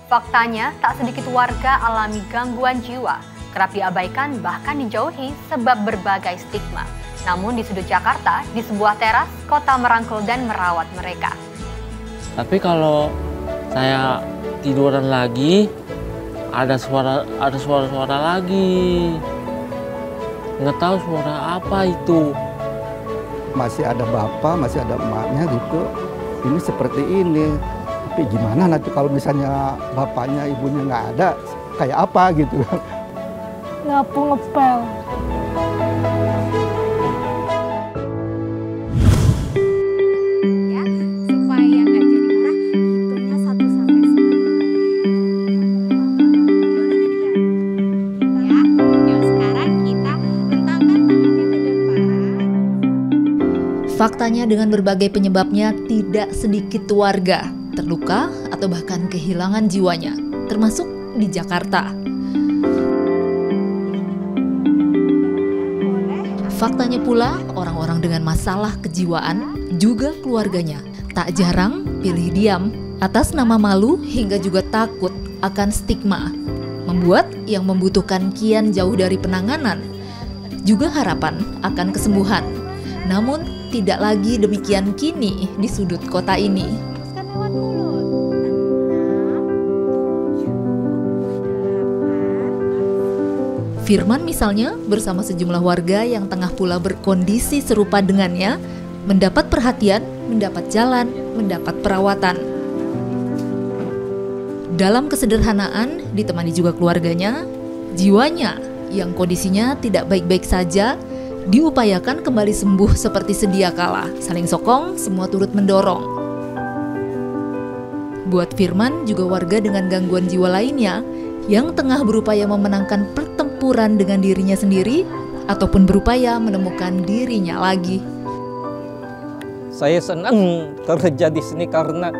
Faktanya, tak sedikit warga alami gangguan jiwa, kerap diabaikan bahkan dijauhi sebab berbagai stigma. Namun di sudut Jakarta, di sebuah teras, kota merangkul dan merawat mereka. Tapi kalau saya tiduran lagi, ada suara lagi. Nggak tahu suara apa itu. Masih ada bapak, masih ada emaknya gitu. Ini seperti ini. Tapi gimana nanti kalau misalnya bapaknya, ibunya nggak ada, kayak apa gitu. Nyapu ngepel. Ya, supaya nggak jadi marah, hitungnya 1 sampai 10. Ya, yuk sekarang kita rentangkan tangannya ke depan. Faktanya dengan berbagai penyebabnya tidak sedikit warga terluka atau bahkan kehilangan jiwanya, termasuk di Jakarta. Faktanya pula, orang-orang dengan masalah kejiwaan, juga keluarganya, tak jarang pilih diam atas nama malu hingga juga takut akan stigma, membuat yang membutuhkan kian jauh dari penanganan, juga harapan akan kesembuhan. Namun, tidak lagi demikian kini di sudut kota ini. Firman misalnya bersama sejumlah warga yang tengah pula berkondisi serupa dengannya, mendapat perhatian, mendapat jalan, mendapat perawatan. Dalam kesederhanaan, ditemani juga keluarganya, jiwanya yang kondisinya tidak baik-baik saja, diupayakan kembali sembuh seperti sedia kala. Saling sokong, semua turut mendorong. Buat Firman juga warga dengan gangguan jiwa lainnya yang tengah berupaya memenangkan pertempuran dengan dirinya sendiri ataupun berupaya menemukan dirinya lagi. Saya senang kerja di sini karena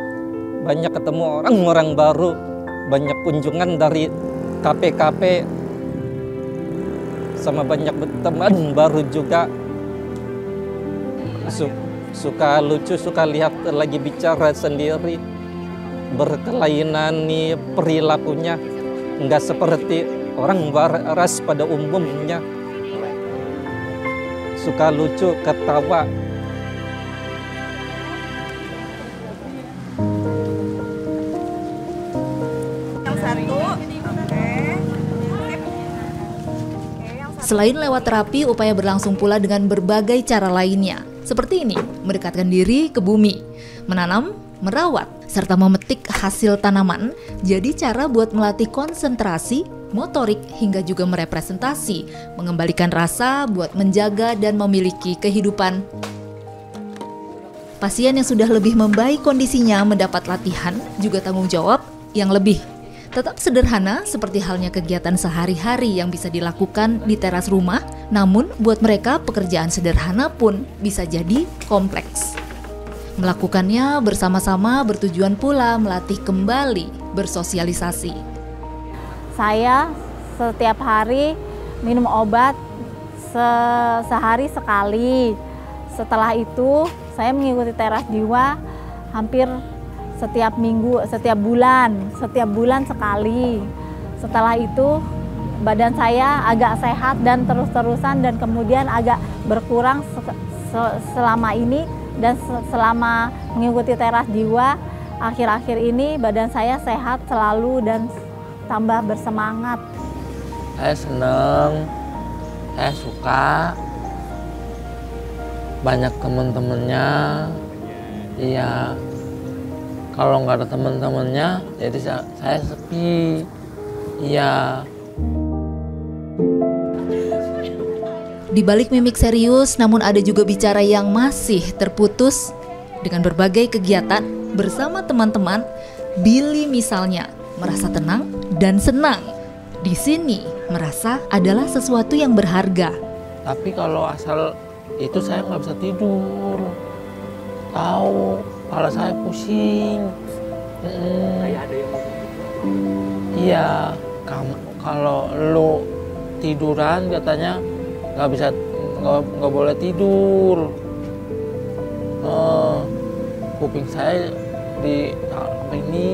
banyak ketemu orang-orang baru, banyak kunjungan dari KP-KP, sama banyak teman baru juga. Suka lucu, suka lihat lagi bicara sendiri, berkelainan nih perilakunya. Nggak seperti orang waras pada umumnya. Suka lucu, ketawa. Selain lewat terapi, upaya berlangsung pula dengan berbagai cara lainnya. Seperti ini, mendekatkan diri ke bumi, menanam, merawat, serta memetik hasil tanaman, jadi cara buat melatih konsentrasi, motorik, hingga juga merepresentasi, mengembalikan rasa buat menjaga dan memiliki kehidupan. Pasien yang sudah lebih membaik kondisinya mendapat latihan, juga tanggung jawab yang lebih. Tetap sederhana seperti halnya kegiatan sehari-hari yang bisa dilakukan di teras rumah, namun buat mereka pekerjaan sederhana pun bisa jadi kompleks. Melakukannya bersama-sama bertujuan pula melatih kembali bersosialisasi. Saya setiap hari minum obat sehari sekali. Setelah itu saya mengikuti teras jiwa hampir setiap minggu, setiap bulan sekali. Setelah itu badan saya agak sehat dan terus-terusan, dan kemudian agak berkurang selama ini. Dan selama mengikuti teras jiwa, akhir-akhir ini badan saya sehat selalu dan tambah bersemangat. Saya senang, saya suka, banyak teman-temannya. Iya, kalau nggak ada teman-temannya, jadi saya sepi. Iya. Di balik mimik serius, namun ada juga bicara yang masih terputus. Dengan berbagai kegiatan bersama teman-teman, Billy misalnya merasa tenang dan senang. Di sini merasa adalah sesuatu yang berharga. Tapi kalau asal itu saya nggak bisa tidur. Tahu, kepala saya pusing. Iya, kalau lu tiduran katanya nggak boleh tidur. Kuping saya di ini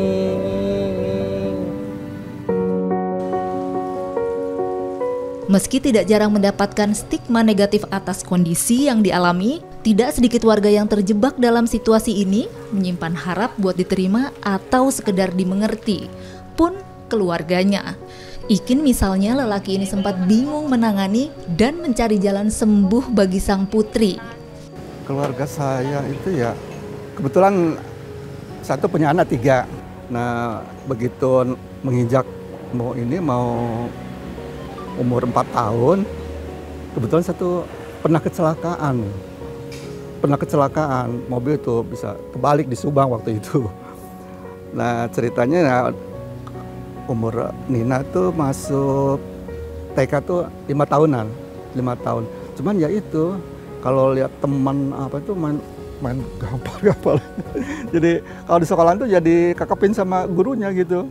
Meski tidak jarang mendapatkan stigma negatif atas kondisi yang dialami, tidak sedikit warga yang terjebak dalam situasi ini menyimpan harap buat diterima atau sekedar dimengerti, pun keluarganya. Ikin misalnya, lelaki ini sempat bingung menangani dan mencari jalan sembuh bagi sang putri. Keluarga saya itu ya kebetulan satu punya anak 3. Nah begitu menginjak mau umur 4 tahun, kebetulan satu pernah kecelakaan mobil itu bisa kebalik di Subang waktu itu. Nah ceritanya ya, umur Nina tuh masuk TK tuh 5 tahunan, 5 tahun. Cuman ya itu kalau lihat teman apa itu main gampar. Jadi kalau di sekolah tuh jadi kakepin sama gurunya gitu.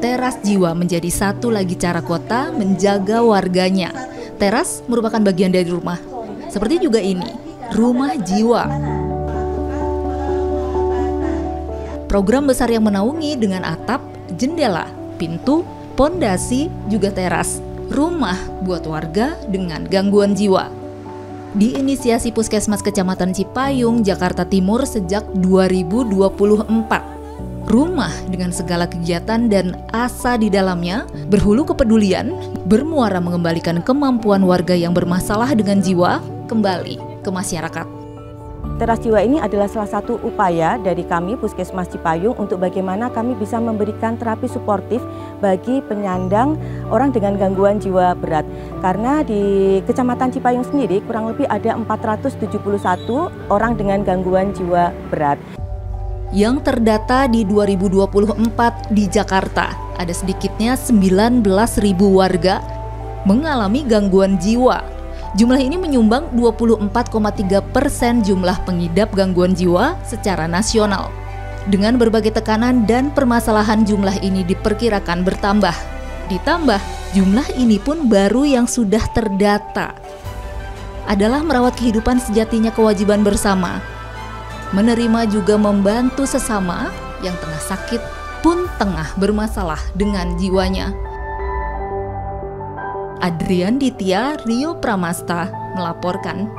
Teras Jiwa menjadi satu lagi cara kota menjaga warganya. Teras merupakan bagian dari rumah. Seperti juga ini, Rumah Jiwa. Program besar yang menaungi dengan atap, jendela, pintu, pondasi, juga teras. Rumah buat warga dengan gangguan jiwa. Diinisiasi Puskesmas Kecamatan Cipayung, Jakarta Timur sejak 2024. Rumah dengan segala kegiatan dan asa di dalamnya, berhulu kepedulian, bermuara mengembalikan kemampuan warga yang bermasalah dengan jiwa kembali ke masyarakat. Teras Jiwa ini adalah salah satu upaya dari kami Puskesmas Cipayung untuk bagaimana kami bisa memberikan terapi suportif bagi penyandang orang dengan gangguan jiwa berat. Karena di Kecamatan Cipayung sendiri kurang lebih ada 471 orang dengan gangguan jiwa berat. Yang terdata di 2024 di Jakarta, ada sedikitnya 19.000 warga mengalami gangguan jiwa. Jumlah ini menyumbang 24,3% jumlah pengidap gangguan jiwa secara nasional. Dengan berbagai tekanan dan permasalahan, jumlah ini diperkirakan bertambah. Ditambah, jumlah ini pun baru yang sudah terdata. Adalah merawat kehidupan sejatinya kewajiban bersama. Menerima juga membantu sesama yang tengah sakit pun tengah bermasalah dengan jiwanya. Adrian Ditya, Rio Pramasta melaporkan.